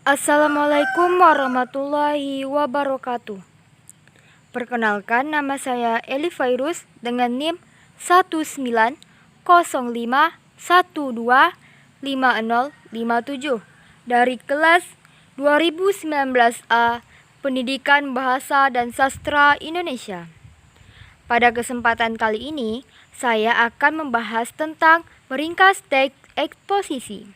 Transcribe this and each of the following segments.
Assalamualaikum warahmatullahi wabarakatuh. Perkenalkan, nama saya Eli Fairuz dengan NIM 1905125057 dari kelas 2019A Pendidikan Bahasa dan Sastra Indonesia. Pada kesempatan kali ini, saya akan membahas tentang meringkas teks eksposisi.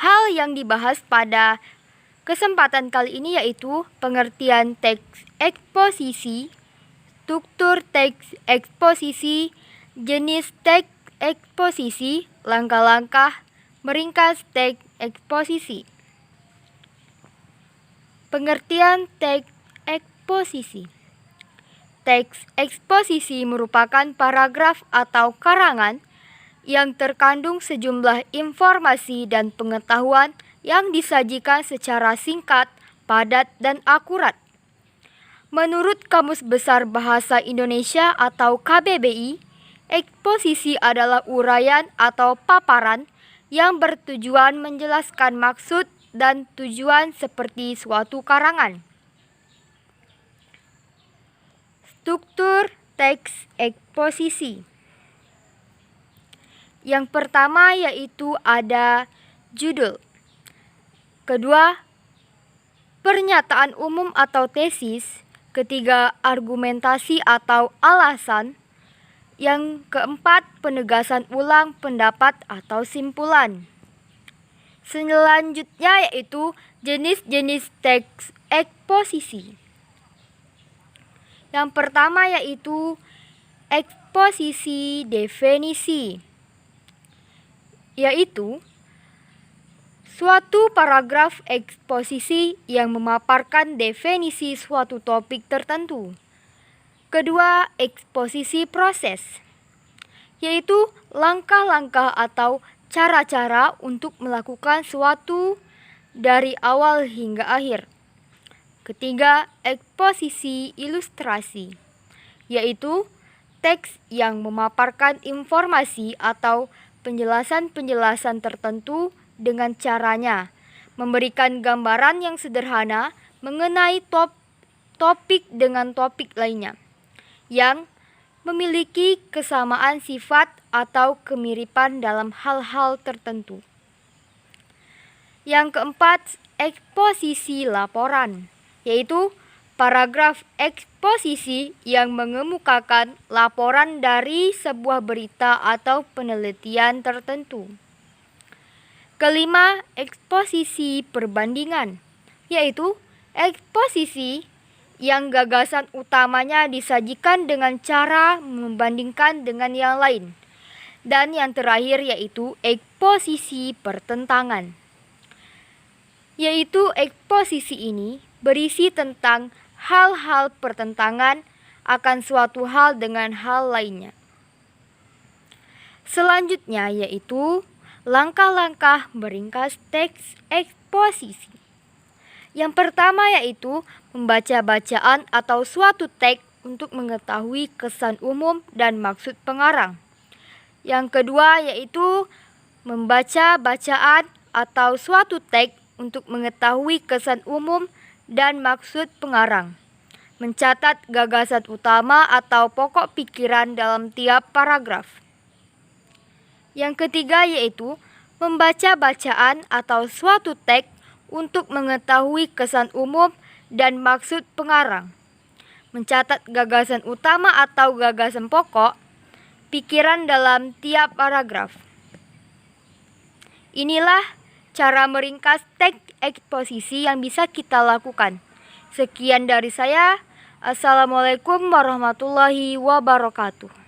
Hal yang dibahas pada kesempatan kali ini yaitu pengertian teks eksposisi, struktur teks eksposisi, jenis teks eksposisi, langkah-langkah meringkas teks eksposisi. Pengertian teks eksposisi. Teks eksposisi merupakan paragraf atau karangan yang terkandung sejumlah informasi dan pengetahuan yang disajikan secara singkat, padat, dan akurat. Menurut Kamus Besar Bahasa Indonesia atau KBBI, eksposisi adalah uraian atau paparan yang bertujuan menjelaskan maksud dan tujuan seperti suatu karangan. Struktur teks eksposisi. Yang pertama yaitu ada judul. Kedua, pernyataan umum atau tesis. Ketiga, argumentasi atau alasan. Yang keempat, penegasan ulang pendapat atau simpulan. Selanjutnya yaitu jenis-jenis teks eksposisi. Yang pertama yaitu eksposisi definisi, yaitu suatu paragraf eksposisi yang memaparkan definisi suatu topik tertentu. Kedua, eksposisi proses, yaitu langkah-langkah atau cara-cara untuk melakukan suatu dari awal hingga akhir. Ketiga, eksposisi ilustrasi, yaitu teks yang memaparkan informasi atau penjelasan-penjelasan tertentu dengan caranya memberikan gambaran yang sederhana mengenai topik dengan topik lainnya yang memiliki kesamaan sifat atau kemiripan dalam hal-hal tertentu. Yang keempat, eksposisi laporan, yaitu paragraf eksposisi yang mengemukakan laporan dari sebuah berita atau penelitian tertentu. Kelima, eksposisi perbandingan, yaitu eksposisi yang gagasan utamanya disajikan dengan cara membandingkan dengan yang lain. Dan yang terakhir yaitu eksposisi pertentangan, yaitu eksposisi ini berisi tentang hal-hal pertentangan akan suatu hal dengan hal lainnya. Selanjutnya yaitu langkah-langkah meringkas teks eksposisi. Yang pertama yaitu membaca bacaan atau suatu teks untuk mengetahui kesan umum dan maksud pengarang. Yang kedua yaitu membaca bacaan atau suatu teks untuk mengetahui kesan umum dan maksud pengarang. Mencatat gagasan utama atau pokok pikiran dalam tiap paragraf. Yang ketiga yaitu membaca bacaan atau suatu teks untuk mengetahui kesan umum dan maksud pengarang. Mencatat gagasan utama atau gagasan pokok pikiran dalam tiap paragraf. Inilah cara meringkas teks eksposisi yang bisa kita lakukan. Sekian dari saya. Assalamualaikum warahmatullahi wabarakatuh.